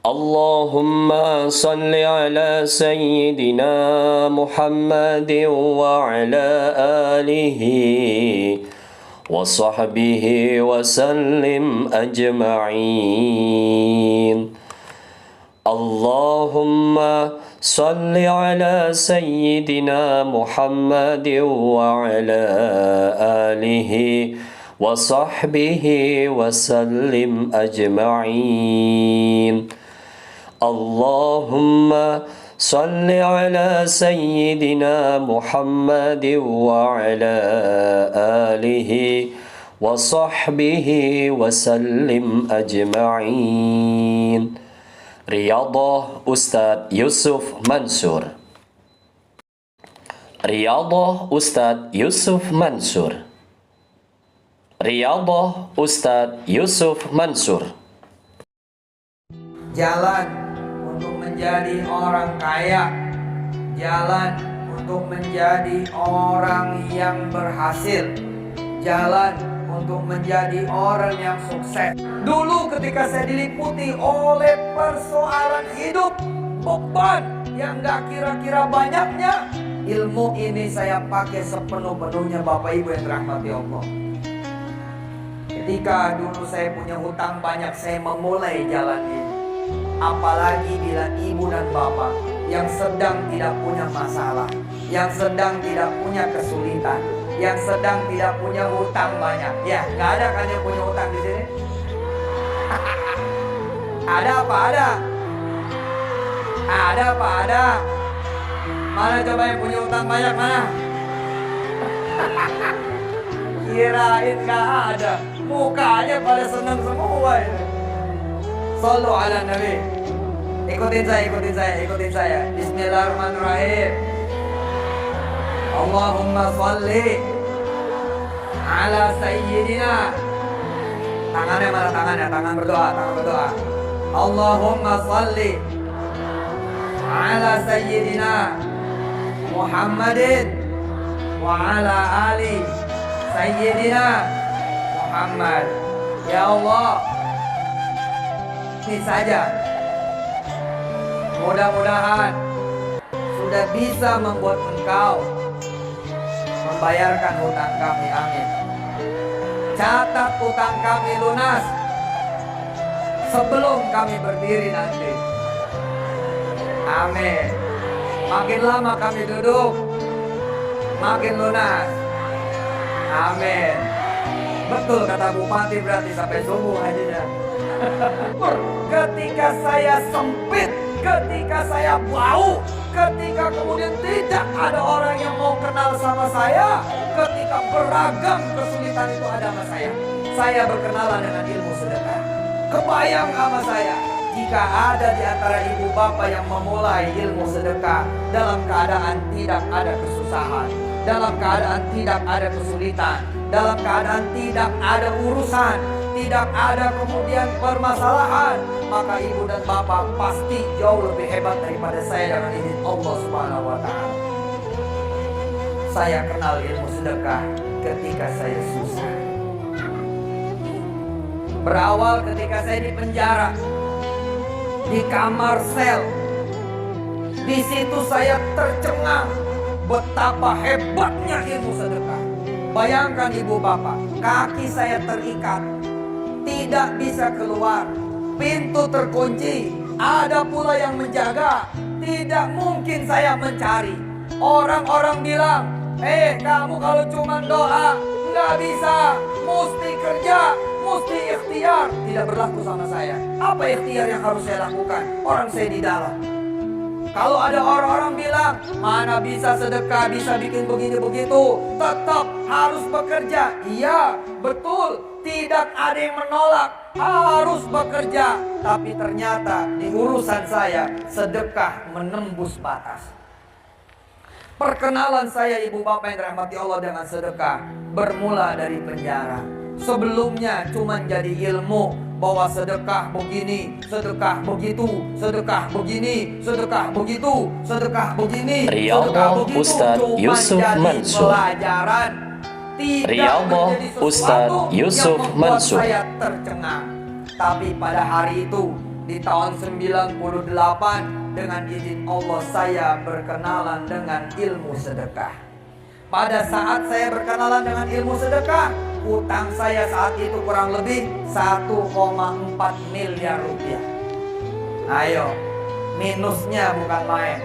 اللهم صل على سيدنا محمد وعلى آله وصحبه وسلم أجمعين. اللهم صل على سيدنا محمد وعلى آله وصحبه وسلم أجمعين. اللهم صل على سيدنا محمد وعلى آله وصحبه وسلم أجمعين. Riyadhah Ustadz Yusuf Mansur. Riyadhah Ustadz Yusuf Mansur. Riyadhah Ustadz Yusuf Mansur. Jalan untuk menjadi orang kaya, jalan untuk menjadi orang yang berhasil, jalan untuk menjadi orang yang sukses. Dulu ketika saya diliputi oleh persoalan hidup, beban yang gak kira-kira banyaknya, ilmu ini saya pakai sepenuh-penuhnya Bapak Ibu yang dirahmati Allah. Ketika dulu saya punya hutang banyak, saya memulai jalan ini. Apalagi bila ibu dan bapak yang sedang tidak punya masalah, yang sedang tidak punya kesulitan, yang sedang tidak punya hutang banyak. Ya, nggak ada kan yang punya hutang di sini? Ada apa? Ada? Ada apa? Ada? Mana coba yang punya hutang banyak, mana? Kirain nggak ada. Mukanya pada senang semua ini. Sallu ala Nabi. Ikutin saya. Bismillahirrahmanirrahim. Allahumma salli ala sayyidina. Tangannya mana tangannya? Tangan berdoa. Allahumma salli ala sayyidina Muhammadin wa ala ali sayyidina Muhammad. Ya Allah, ini saja. Mudah-mudahan sudah bisa membuat engkau membayarkan hutang kami. Amin. Catat hutang kami lunas sebelum kami berdiri nanti. Amin. Makin lama kami duduk, makin lunas. Amin. Betul kata Bupati, berarti sampai subuh aja. Ketika saya sempit, ketika saya bau, ketika kemudian tidak ada orang yang mau kenal sama saya, ketika beragam kesulitan itu ada sama saya berkenalan dengan ilmu sedekah. Kebayang sama saya, jika ada di antara ibu bapak yang memulai ilmu sedekah dalam keadaan tidak ada kesusahan, dalam keadaan tidak ada kesulitan, dalam keadaan tidak ada urusan, tidak ada kemudian permasalahan, maka ibu dan bapak pasti jauh lebih hebat daripada saya dengan izin Allah Subhanahu wa Ta'ala. Saya kenal ilmu sedekah ketika saya susah. Berawal ketika saya di penjara, di kamar sel. Di situ saya tercengang betapa hebatnya ilmu sedekah. Bayangkan ibu bapak, kaki saya terikat, tidak bisa keluar, pintu terkunci, ada pula yang menjaga, tidak mungkin saya mencari. Orang-orang bilang, kamu kalau cuma doa nggak bisa, mesti kerja, mesti ikhtiar. Tidak berlaku sama saya. Apa ikhtiar yang harus saya lakukan? Orang saya di dalam. Kalau ada orang-orang bilang, mana bisa sedekah, bisa bikin begini begitu, tetap harus bekerja. Iya, betul. Tidak ada yang menolak, harus bekerja. Tapi ternyata di urusan saya, sedekah menembus batas. Perkenalan saya ibu bapak yang dirahmati Allah dengan sedekah bermula dari penjara. Sebelumnya cuma jadi ilmu bahwa sedekah begini, sedekah begitu, sedekah begini, sedekah begitu, sedekah begini, Riyadhah Ustadz Yusuf Mansur. Riyadhah Ustadz Yusuf Mansur. Saya tercengang. Tapi pada hari itu di tahun 98 dengan izin Allah saya berkenalan dengan ilmu sedekah. Pada saat saya berkenalan dengan ilmu sedekah, utang saya saat itu kurang lebih 1,4 miliar rupiah. Ayo, minusnya bukan main.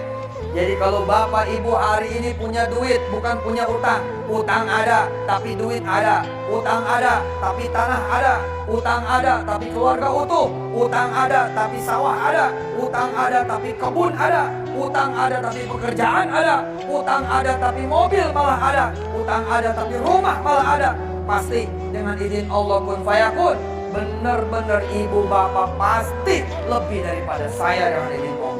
Jadi kalau bapak ibu hari ini punya duit, bukan punya utang. Utang ada, tapi duit ada. Utang ada, tapi tanah ada. Utang ada, tapi keluarga utuh. Utang ada, tapi sawah ada. Utang ada, tapi kebun ada. Utang ada, tapi pekerjaan ada. Utang ada, tapi mobil malah ada. Utang ada, tapi rumah malah ada. Pasti dengan izin Allah kun fayakun, benar-benar ibu bapak pasti lebih daripada saya dengan izin Allah.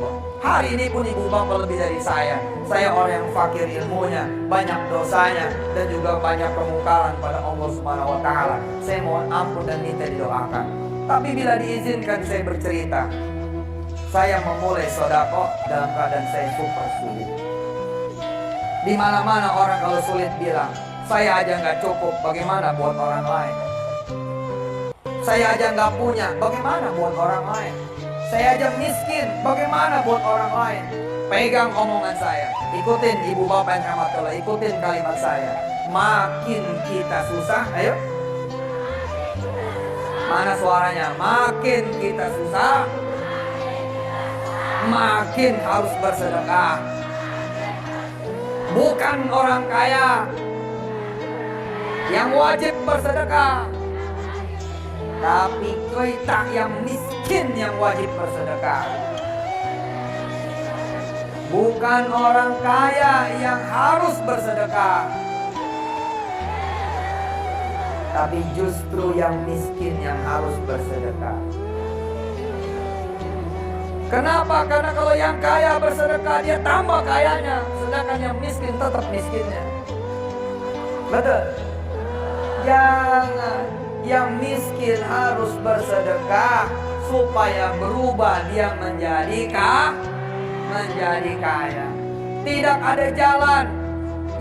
Hari ini pun ibu bapak lebih dari saya. Saya orang yang fakir ilmunya, banyak dosanya, dan juga banyak kemungkaran pada Allah Subhanahu wa Ta'ala. Saya mohon ampun dan minta didoakan. Tapi bila diizinkan saya bercerita, saya memulai sedekah dalam keadaan saya super sulit. Di mana-mana orang kalau sulit bilang, saya aja nggak cukup, bagaimana buat orang lain? Saya aja nggak punya, bagaimana buat orang lain? Saya aja miskin, bagaimana buat orang lain? Pegang omongan saya, ikutin ibu bapak yang rahmatullah, ikutin kalimat saya. Makin kita susah, ayo. Mana suaranya? Makin kita susah, makin harus bersedekah. Bukan orang kaya yang wajib bersedekah, tapi kita yang miskin yang wajib bersedekah. Bukan orang kaya yang harus bersedekah, tapi justru yang miskin yang harus bersedekah. Kenapa? Karena kalau yang kaya bersedekah, dia tambah kayanya, sedangkan yang miskin tetap miskinnya. Betul? Jangan. Yang miskin harus bersedekah supaya berubah dia menjadi kaya. Tidak ada jalan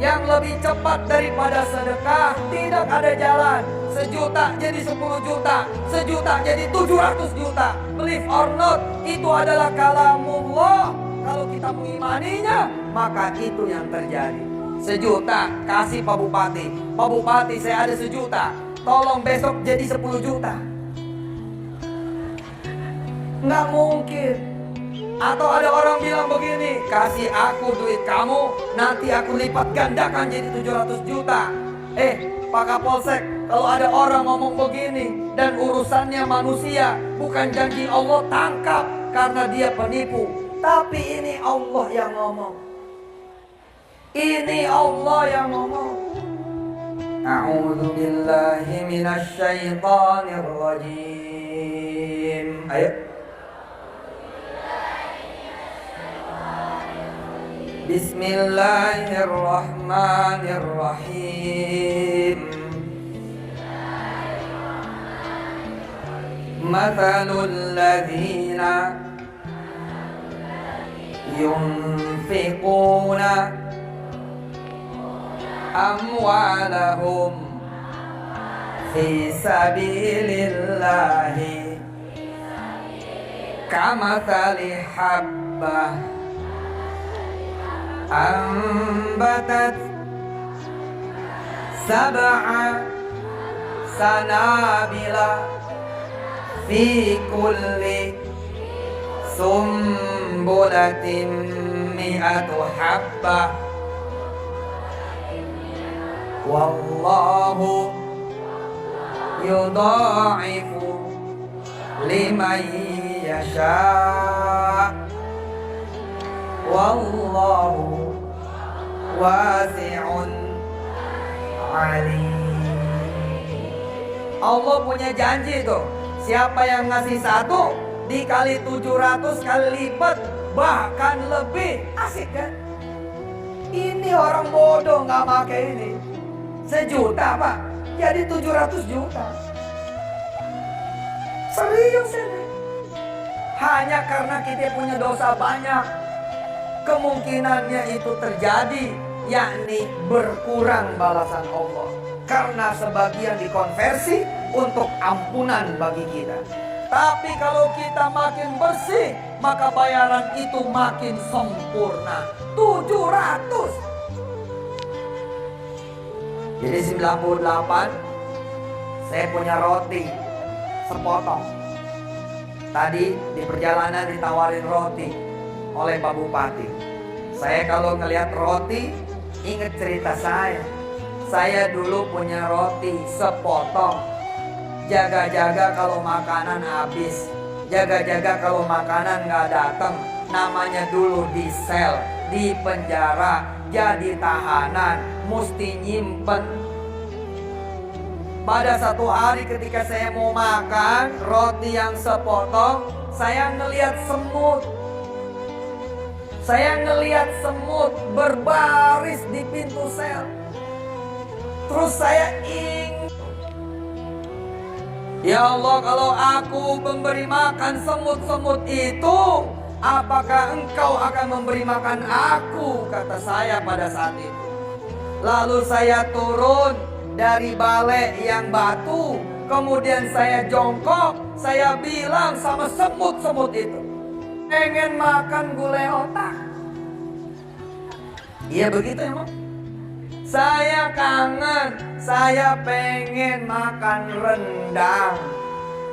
yang lebih cepat daripada sedekah. Tidak ada jalan. 1 juta jadi 10 juta, 1 juta jadi 700 juta. Believe or not, itu adalah kalamullah. Kalau kita mengimaninya, maka itu yang terjadi. 1 juta kasih Pak Bupati. Pak Bupati, saya ada 1 juta. Tolong besok jadi 10 juta. Nggak mungkin. Atau ada orang bilang begini, kasih aku duit kamu, nanti aku lipat gandakan jadi 700 juta. Pak Kapolsek, kalau ada orang ngomong begini dan urusannya manusia, bukan janji Allah, tangkap karena dia penipu. Tapi ini Allah yang ngomong. Ini Allah yang ngomong. A'udzu billahi minasy syaithanir rajim. Ayo. Bismillahirrahmanirrahim. Mathalul ladzina yunfiquna amwalahum fi sabilillahi kamathali habbah ambatat sab'a sanabila fi kulli sumbulatin mi'atu habbah wallahu yudha'ifu liman yasha' wallahu wasi'un alim. Allah punya janji tuh, siapa yang ngasih 1 dikali 700 kali lipat, bahkan lebih. Asik kan? Ini orang bodoh nggak pakai ini. 1 juta Pak, jadi 700 juta. Serius ini. Hanya karena kita punya dosa banyak, kemungkinannya itu terjadi, yakni berkurang balasan Allah. Karena sebagian dikonversi untuk ampunan bagi kita. Tapi kalau kita makin bersih, maka bayaran itu makin sempurna. 700. Jadi 98, saya punya roti sepotong. Tadi di perjalanan ditawarin roti oleh Pak Bupati. Saya kalau ngelihat roti, ingat cerita saya. Saya dulu punya roti sepotong. Jaga-jaga kalau makanan habis, jaga-jaga kalau makanan nggak datang. Namanya dulu di sel, di penjara, jadi tahanan, mesti nyimpen. Pada satu hari ketika saya mau makan roti yang sepotong, saya ngelihat semut. Saya ngelihat semut berbaris di pintu sel. Terus saya ya Allah, kalau aku memberi makan semut-semut itu, apakah engkau akan memberi makan aku? Kata saya pada saat itu. Lalu saya turun dari balai yang batu. Kemudian saya jongkok. Saya bilang sama semut-semut itu, pengen makan gulai otak. Iya begitu emang. Saya kangen, saya pengen makan rendang.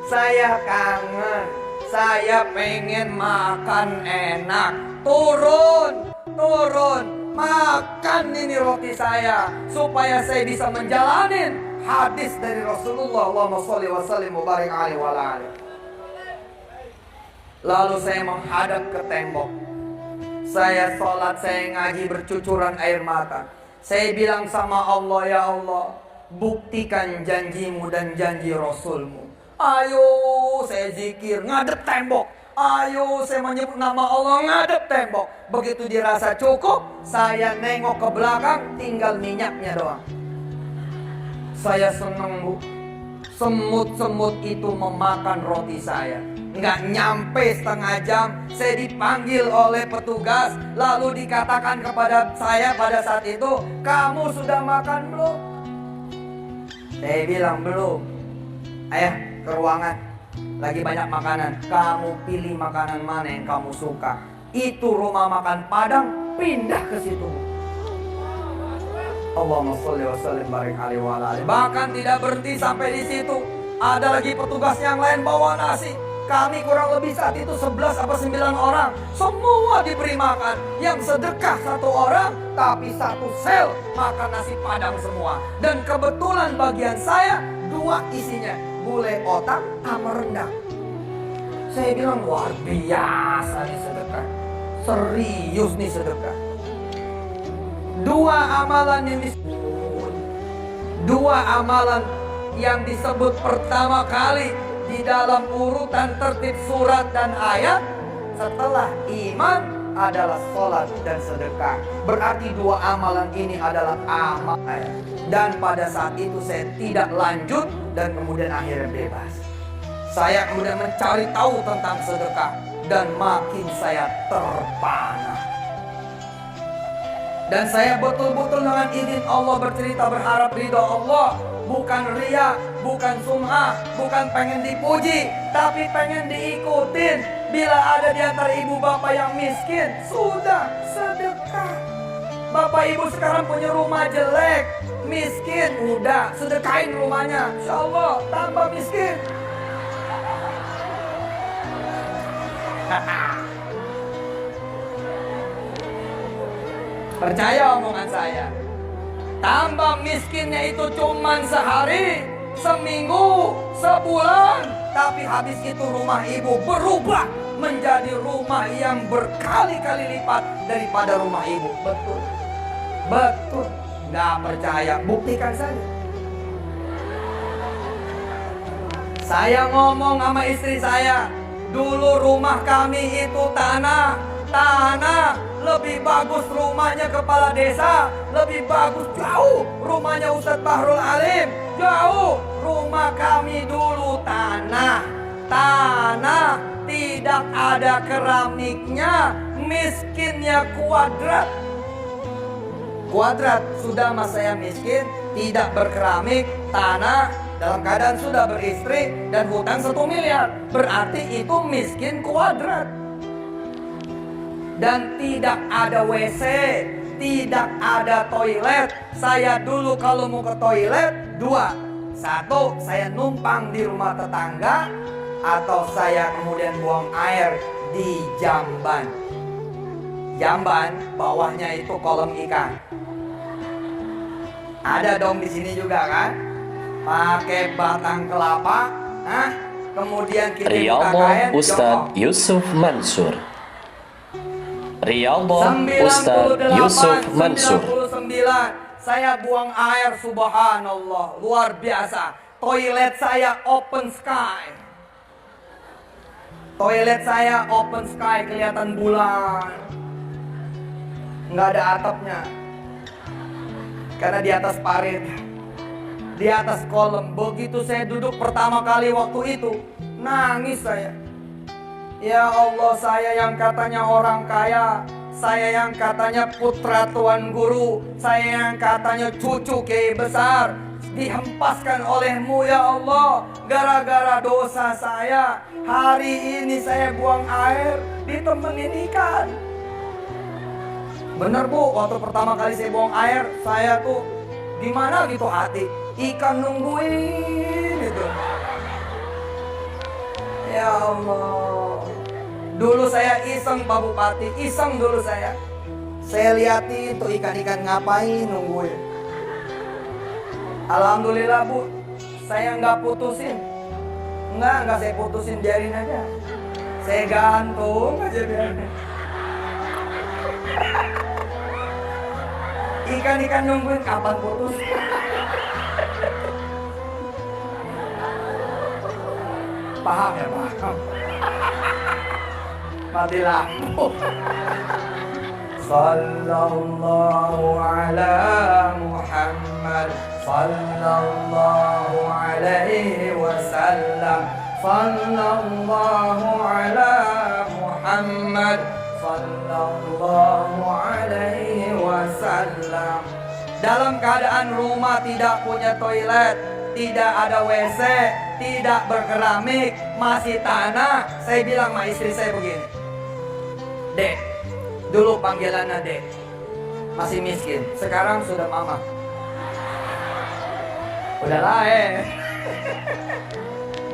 Saya kangen, saya pengen makan enak. Turun, makan ini roti saya, supaya saya bisa menjalanin hadis dari Rasulullah. Allahumma sholli wa sallim wa barik alaihi wa ala alihi. Lalu saya menghadap ke tembok. Saya sholat, saya ngaji bercucuran air mata. Saya bilang sama Allah, ya Allah, buktikan janjimu dan janji Rasulmu. Ayo, saya zikir, ngadep tembok. Ayo, saya menyebut nama Allah, ngadep tembok. Begitu dirasa cukup, saya nengok ke belakang, tinggal minyaknya doang. Saya seneng, Bu. Semut-semut itu memakan roti saya. Nggak nyampe setengah jam, saya dipanggil oleh petugas. Lalu dikatakan kepada saya pada saat itu, kamu sudah makan belum? Saya bilang belum. Ayah, ke ruangan, lagi banyak makanan. Kamu pilih makanan mana yang kamu suka. Itu rumah makan Padang, pindah ke situ. Allahumma sholli wa sallim barik alaihi wa ala alihi. Bahkan tidak berhenti sampai di situ. Ada lagi petugas yang lain bawa nasi. Kami kurang lebih saat itu 11 atau 9 orang. Semua diberi makan. Yang sedekah 1 orang, tapi 1 sel makan nasi Padang semua. Dan kebetulan bagian saya 2 isinya, gulai otak sama rendang. Saya bilang luar biasa nih sedekah. Serius nih sedekah. 2 amalan yang disebut, 2 amalan yang disebut pertama kali di dalam urutan tertib surat dan ayat setelah iman adalah sholat dan sedekah. Berarti 2 amalan ini adalah amal. Dan pada saat itu saya tidak lanjut dan kemudian akhirnya bebas. Saya kemudian mencari tahu tentang sedekah dan makin saya terpana. Dan saya betul-betul dengan izin Allah bercerita berharap ridho Allah. Bukan riya, bukan sum'ah, bukan pengen dipuji, tapi pengen diikutin. Bila ada di antara ibu bapak yang miskin, sudah sedekah. Bapak ibu sekarang punya rumah jelek, miskin, udah sedekahin rumahnya. Insya Allah tambah miskin. Percaya omongan saya. Tambah miskinnya itu cuman sehari, seminggu, sebulan. Tapi habis itu rumah ibu berubah menjadi rumah yang berkali-kali lipat daripada rumah ibu. Betul. Betul. Gak percaya, buktikan saja. Saya ngomong sama istri saya, dulu rumah kami itu tanah. Lebih bagus rumahnya kepala desa, lebih bagus jauh rumahnya Ustadz Bahrul Alim, jauh. Rumah kami dulu tanah, tidak ada keramiknya, miskinnya kuadrat. Sudah mas saya miskin, tidak berkeramik, tanah, dalam keadaan sudah beristri dan hutang 1 miliar. Berarti itu miskin kuadrat. Dan tidak ada WC, tidak ada toilet. Saya dulu kalau mau ke toilet 2. 1, saya numpang di rumah tetangga, atau saya kemudian buang air di jamban. Jamban bawahnya itu kolam ikan. Ada dong di sini juga kan? Pakai batang kelapa, kemudian kita buka Riyadhah kain, Ustadz Yusuf Mansur. Riyadhah 98, Ustadz Yusuf Mansur. 99, saya buang air, subhanallah, luar biasa. Toilet saya open sky. Toilet saya open sky, kelihatan bulan. Nggak ada atapnya. Karena di atas parit, di atas kolam. Begitu saya duduk pertama kali waktu itu, nangis saya. Ya Allah, saya yang katanya orang kaya, saya yang katanya putra tuan guru, saya yang katanya cucu kiai besar, dihempaskan olehmu ya Allah. Gara-gara dosa saya, hari ini saya buang air ditemenin ikan. Bener Bu, waktu pertama kali saya buang air, saya tuh gimana gitu hati, ikan nungguin itu. Ya Allah, dulu saya iseng Pak Bupati, iseng dulu saya. Saya liatin tuh ikan-ikan ngapain nungguin. Alhamdulillah Bu, saya nggak putusin. Nggak saya putusin, biarin aja. Saya gantung aja biarin. Ikan-ikan nungguin kapan putus. Paham ya, paham. Mati lampu. Sallallahu ala Muhammad, sallallahu alaihi wasallam, sallallahu ala Muhammad, sallallahu alaihi wasallam. Dalam keadaan rumah tidak punya toilet, tidak ada WC, tidak berkeramik, masih tanah, saya bilang sama istri saya begini, Dek, dulu panggilannya Dek, masih miskin, sekarang sudah mama. Udahlah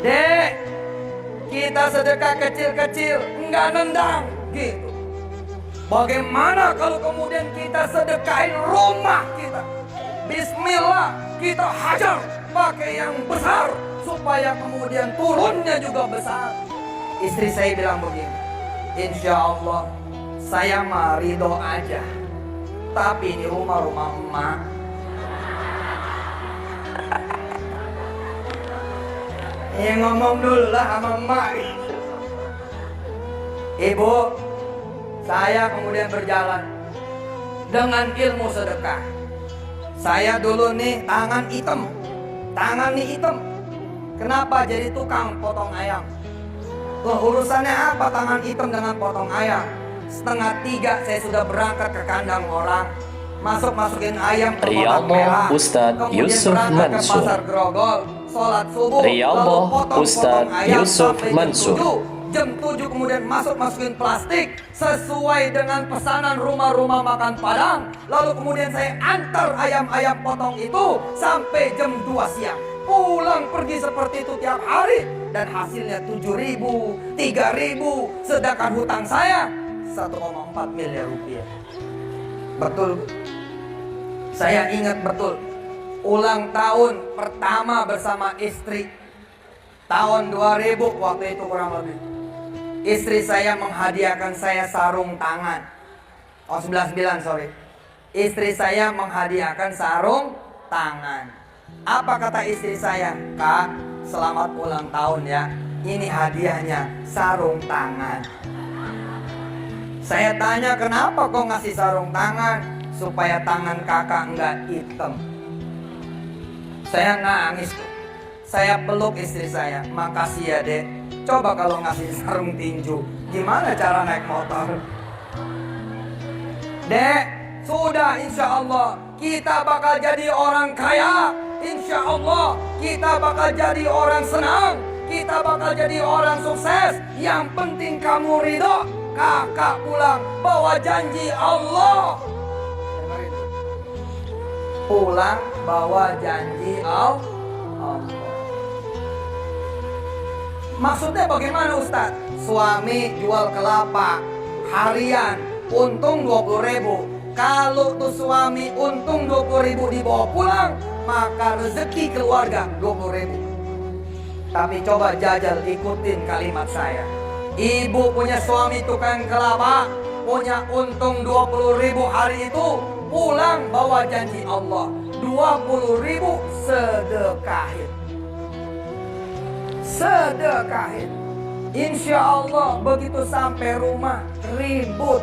Dek, kita sedekah kecil-kecil, enggak nendang gitu. Bagaimana kalau kemudian kita sedekahin rumah kita? Bismillah, kita hajar pakai yang besar supaya kemudian turunnya juga besar. Istri saya bilang begini, insya Allah saya mah ridho aja, tapi ini rumah emak. Ya ngomong dulu lah sama emak. Ibu, saya kemudian berjalan dengan ilmu sedekah. Saya dulu nih tangan nih hitam. Kenapa jadi tukang potong ayam? Loh, urusannya apa tangan hitam dengan potong ayam? 2:30 saya sudah berangkat ke kandang orang, masukin ayam ke kotak merah, Ustadz kemudian Yusuf berangkat ke Mansur. pasar Grogol, sholat subuh, Riyadhah lalu potong Ustadz ayam Yusuf sampai Mansur. Jam 7 kemudian masukin plastik sesuai dengan pesanan rumah-rumah makan Padang. Lalu kemudian saya antar ayam-ayam potong itu sampai jam 2 siang. Pulang pergi seperti itu tiap hari. Dan hasilnya 7.000, 3.000. Sedangkan hutang saya 1,4 miliar rupiah. Betul. Saya ingat betul. Ulang tahun pertama bersama istri. Tahun 2000 waktu itu kurang lebih. Istri saya menghadiahkan saya sarung tangan. 99 sorry. Istri saya menghadiahkan sarung tangan. Apa kata istri saya? Kak, selamat ulang tahun ya. Ini hadiahnya sarung tangan. Saya tanya kenapa kok ngasih sarung tangan? Supaya tangan kakak enggak hitam. Saya nangis tuh. Saya peluk istri saya. Makasih ya Dek. Coba kalau ngasih sarung tinju, gimana cara naik motor? Dek, sudah insya Allah kita bakal jadi orang kaya. insya Allah kita bakal jadi orang senang, kita bakal jadi orang sukses. Yang penting kamu ridho. Kakak pulang bawa janji Allah. Pulang bawa janji Allah. Maksudnya bagaimana Ustadz? Suami jual kelapa harian, untung 20.000. Kalau tuh suami untung 20.000 dibawa pulang, maka rezeki keluarga 20.000. Tapi coba jajal ikutin kalimat saya. Ibu punya suami tukang kelapa, punya untung 20.000 hari itu, pulang bawa janji Allah 20.000 sedekahin. Sedekahin. Insya Allah begitu sampai rumah ribut.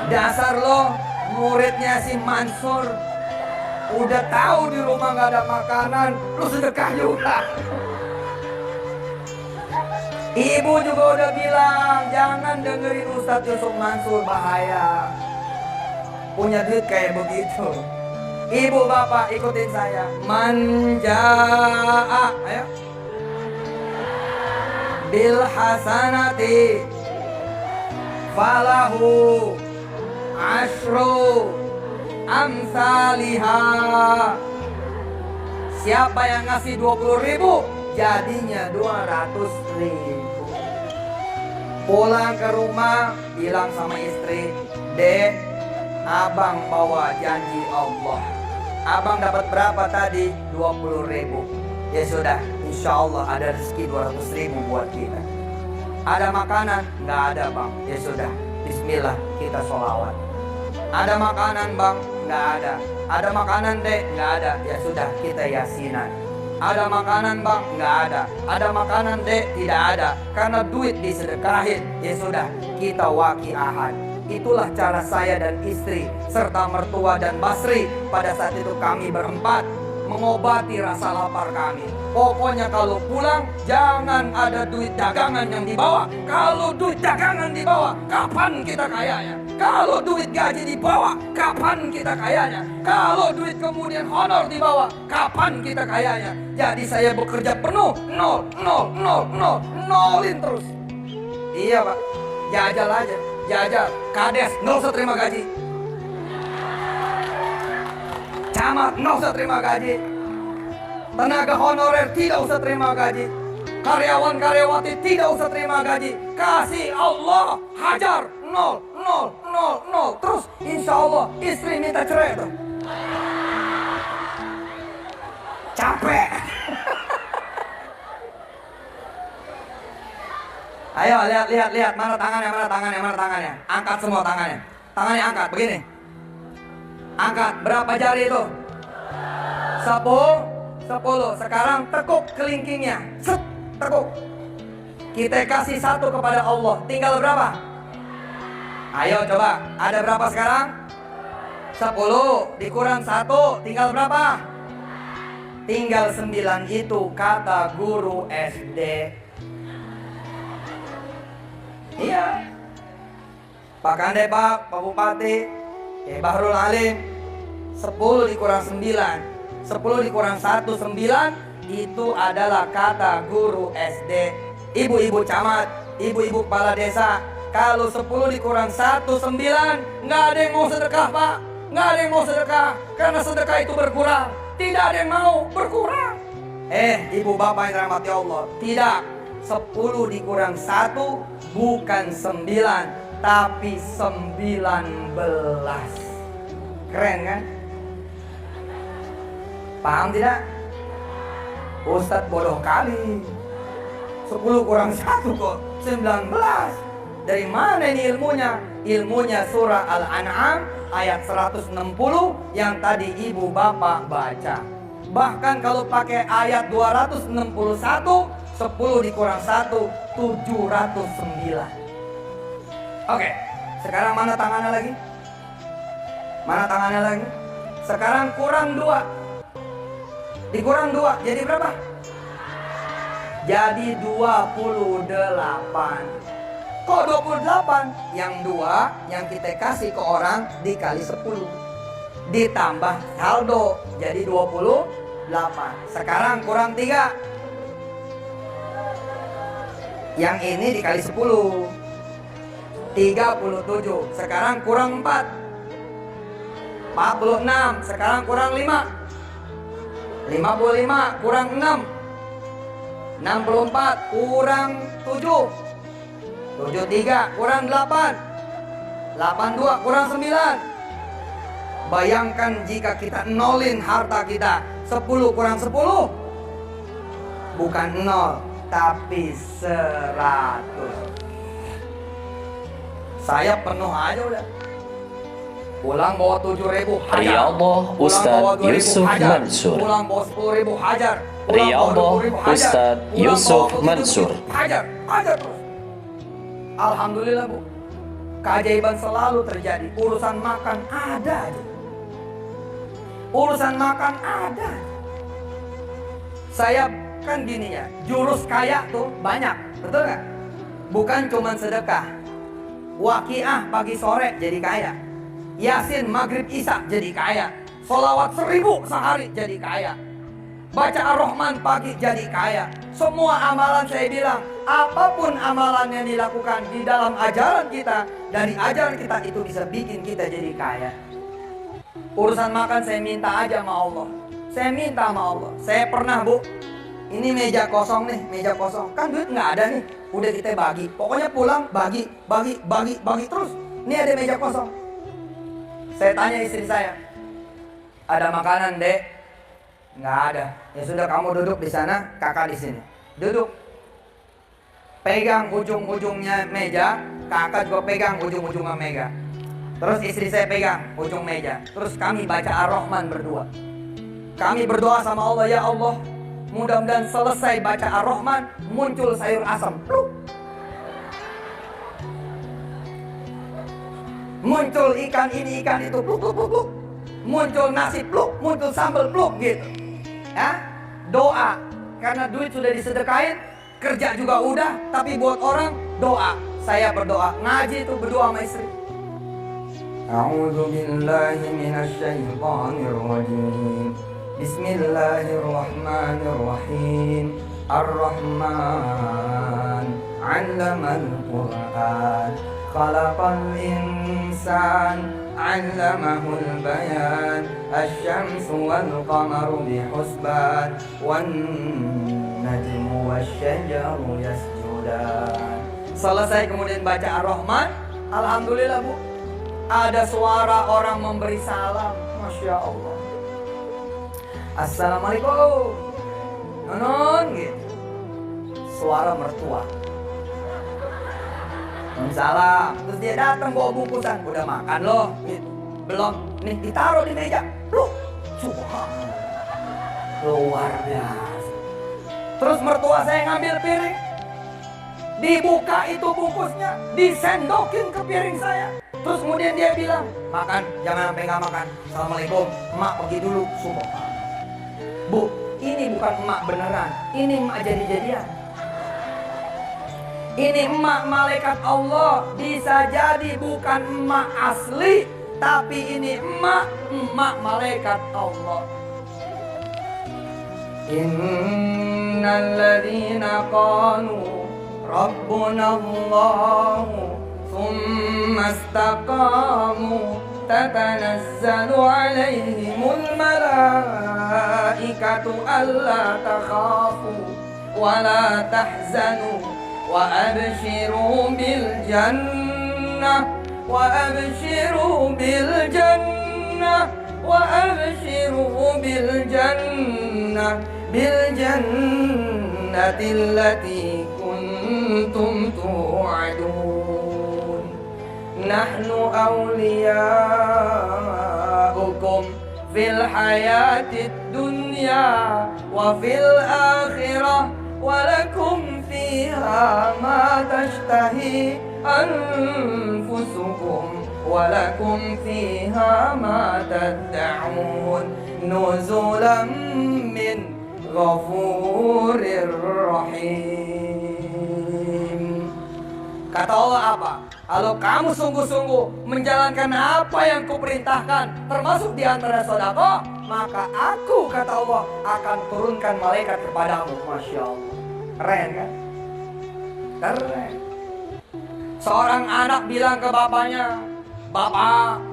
Dasar lo muridnya si Mansur, udah tahu di rumah gak ada makanan, lu sedekah juga. Ibu juga udah bilang jangan dengerin Ustadz Yusuf Mansur, bahaya. Punya duit kayak begitu. Ibu bapak ikutin saya. Manjaa, ayo. Bil hasanati falahu asyru amsaliha. Siapa yang ngasih 20.000 jadinya 200.000. Pulang ke rumah bilang sama istri, Dek, abang bawa janji Allah. Abang dapat berapa tadi? 20.000. Ya sudah, insya Allah ada rezeki 200.000 buat kita. Ada makanan? Nggak ada bang. Ya sudah, bismillah kita sholawat. Ada makanan bang? Nggak ada. Ada makanan dek? Nggak ada. Ya sudah, kita yasinan. Ada makanan bang? Nggak ada. Ada makanan dek? Tidak ada. Karena duit disedekahin. Ya sudah, kita waqiahan. Itulah cara saya dan istri serta mertua dan Basri pada saat itu kami berempat mengobati rasa lapar kami. Pokoknya kalau pulang jangan ada duit dagangan yang dibawa. Kalau duit dagangan dibawa, kapan kita kayanya? Kalau duit gaji dibawa, kapan kita kayanya? Kalau duit kemudian honor dibawa, kapan kita kayanya? Jadi saya bekerja penuh, nolin terus. Iya pak, jajal aja, jajal. Kades, nggak usah terima gaji. Camat, nggak usah terima gaji. Tenaga honorer tidak usah terima gaji. Karyawan-karyawati tidak usah terima gaji. Kasih Allah, hajar, nol. Terus insya Allah istri minta cerai tuh. Capek. Ayo lihat mana tangannya. Angkat semua tangannya. Tangannya angkat begini. Angkat, berapa jari itu? 10. Sekarang tekuk kelingkingnya. Set, tekuk. Kita kasih 1 kepada Allah. Tinggal berapa? Ayo coba. Ada berapa sekarang? 10 dikurang 1. Tinggal berapa? Tinggal 9 itu kata guru SD. Iya. Pak Kande Pak Bupati, Bahrul Alim. 10 dikurang 9. 10 dikurang 1, 9. Itu adalah kata guru SD. Ibu-ibu camat, ibu-ibu kepala desa. Kalau 10 dikurang 1, 9. Nggak ada yang mau sedekah pak. Nggak ada yang mau sedekah. Karena sedekah itu berkurang. Tidak ada yang mau berkurang. Ibu bapak yang dirahmati Allah. Tidak. 10 dikurang 1 bukan 9. Tapi 19. Keren kan? Paham tidak? Ustadz bodoh kali. 10 kurang 1 kok 19. Dari mana ini ilmunya? Ilmunya surah Al-An'am ayat 160 yang tadi ibu bapak baca. Bahkan kalau pakai ayat 261, 10 dikurang 1, 709. Oke, sekarang mana tangannya lagi? Mana tangannya lagi? Sekarang kurang 2. Dikurang 2, jadi berapa? Jadi 28. Kok 28? Yang 2 yang kita kasih ke orang dikali 10. ditambah saldo jadi 28. Sekarang kurang 3. Yang ini dikali 10 37. Sekarang kurang 4 46. Sekarang kurang 5 55. Kurang 6 64. Kurang 7 73. Kurang 8 82. Kurang 9. Bayangkan jika kita nolin harta kita. 10 kurang 10 bukan 0 tapi 100. Saya penuh aja udah. Pulang bawa 7.000 hajar. Riyadhah Ustadz Yusuf Mansur. Pulang bawa 10.000 hajar. Riyadhah Ustadz Yusuf Mansur. Hajar terus. Alhamdulillah Bu, keajaiban selalu terjadi. Urusan makan ada aja. Urusan makan ada. Saya kan gini ya, jurus kaya tuh banyak, betul nggak? Bukan cuman sedekah. Waqiah pagi sore jadi kaya. Yasin maghrib isya jadi kaya. Sholawat 1000 sehari jadi kaya. Baca Ar-Rahman pagi jadi kaya. Semua amalan saya bilang, apapun amalan yang dilakukan di dalam ajaran kita, dari ajaran kita itu bisa bikin kita jadi kaya. Urusan makan saya minta aja sama Allah. Saya minta sama Allah. Saya pernah Bu, ini meja kosong nih, meja kosong. Kan duit nggak ada nih, udah kita bagi. Pokoknya pulang bagi terus. Ini ada meja kosong. Saya tanya istri saya, ada makanan Dek? Nggak ada. Ya sudah kamu duduk di sana, kakak di sini. Duduk. Pegang ujung-ujungnya meja, kakak juga pegang ujung-ujungnya meja. Terus istri saya pegang ujung meja. Terus kami baca Ar-Rahman berdua. Kami berdoa sama Allah, ya Allah, mudah-mudahan selesai baca Ar-Rahman muncul sayur asam. Pluk. Muncul ikan ini, ikan itu, pluk, pluk, pluk, pluk. Muncul nasi, pluk, muncul sambal, pluk, gitu. Ya, doa. Karena duit sudah disedekain, kerja juga udah, tapi buat orang, doa. Saya berdoa, ngaji itu berdoa sama istri. A'udzu billahi minasyaitonir rajim. Bismillahirrahmanirrahim. Ar-Rahman 'allamal Qur'an. Khalaqal insan 'allamahul bayan. Asy-syamsu wal qamaru bihusban. Wan najmu wasyajaru yasjudan. Selesai kemudian baca Ar-Rahman. Alhamdulillah Bu, ada suara orang memberi salam. Masya Allah. Assalamualaikum Nonon gitu. Suara mertua. Salam. Terus dia datang bawa bungkusan. Udah makan loh gitu. Belum. Nih ditaruh di meja. Loh, subhanallah, luar biasa. Terus mertua saya ngambil piring, dibuka itu bungkusnya, disendokin ke piring saya. Terus kemudian dia bilang, makan, jangan sampai nggak makan. Assalamualaikum, emak pergi dulu. Subhanallah. Bu, ini bukan emak beneran, ini emak jadi-jadian. Ini emak malaikat Allah. Bisa jadi bukan emak asli, tapi ini emak malaikat Allah. Innal ladzina qalu rabbuna Allahu thumma istaqamu tatanazzalu alaihimul malaikatu alla takhafu wa la tahzanu wa abshiru bil jannah wa abshiru bil jannah wa abshiru bil jannati allati kuntum tu'adun. Nahnu awliyaukum fil hayatid dunya wa fil akhirah wa lakum fiha ma tashtahi anfusukum wa lakum fiha ma tad'un nuzulan min ghafurir rahim. Kata Allah apa? Kalau kamu sungguh-sungguh menjalankan apa yang kuperintahkan, termasuk di antara sedekah, maka aku, kata Allah, akan turunkan malaikat kepadamu. Masya Allah. Keren kan? Keren. Seorang anak bilang ke bapaknya, "Bapak,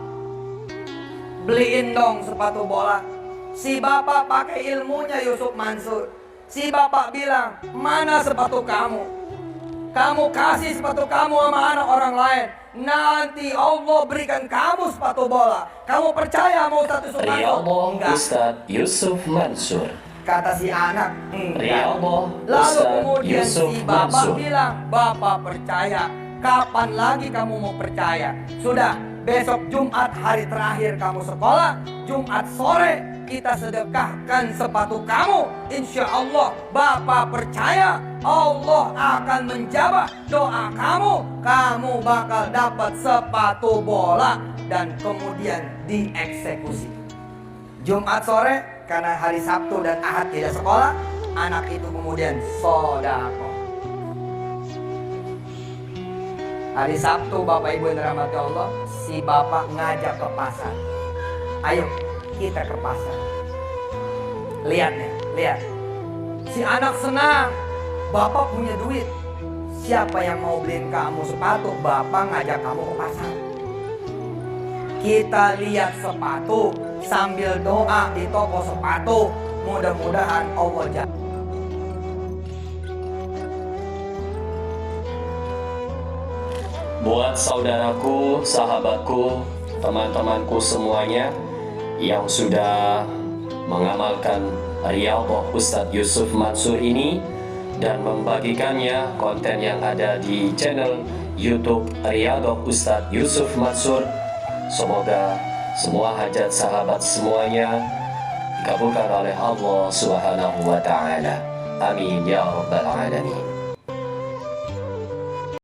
beliin dong sepatu bola." Si bapak pakai ilmunya Yusuf Mansur. Si bapak bilang, "Mana sepatu kamu? Kamu kasih sepatu kamu sama anak orang lain, nanti Allah berikan kamu sepatu bola. Kamu percaya mau Ustaz Yusuf Mansur?" Riyadhah Enggak. Ustaz Yusuf Mansur. Kata si anak, enggak. Riyadhah Lalu Ustaz kemudian Yusuf si bapak Mansur. bilang, "Bapak percaya. Kapan lagi kamu mau percaya? Sudah, besok Jumat hari terakhir kamu sekolah, Jumat sore kita sedekahkan sepatu kamu. Insya Allah Bapak percaya Allah akan menjawab doa kamu. Kamu bakal dapat sepatu bola." Dan kemudian dieksekusi. Jumat sore, karena hari Sabtu dan Ahad tidak sekolah, anak itu kemudian sodako. Hari Sabtu, Bapak Ibu yang dirahmati Allah, si bapak ngajak ke pasar. "Ayo kita ke pasar." Lihat nih, lihat. Si anak senang, bapak punya duit. Siapa yang mau beliin kamu sepatu? Bapak ngajak kamu ke pasar. Kita lihat sepatu sambil doa di toko sepatu. Mudah-mudahan Allah jawab. Buat saudaraku, sahabatku, teman-temanku semuanya yang sudah mengamalkan Riyadhah Ustaz Yusuf Mansur ini dan membagikannya konten yang ada di channel YouTube Riyadhah Ustaz Yusuf Mansur. Semoga semua hajat sahabat semuanya dikabulkan oleh Allah Subhanahu wa taala. Amin ya rabbal alamin.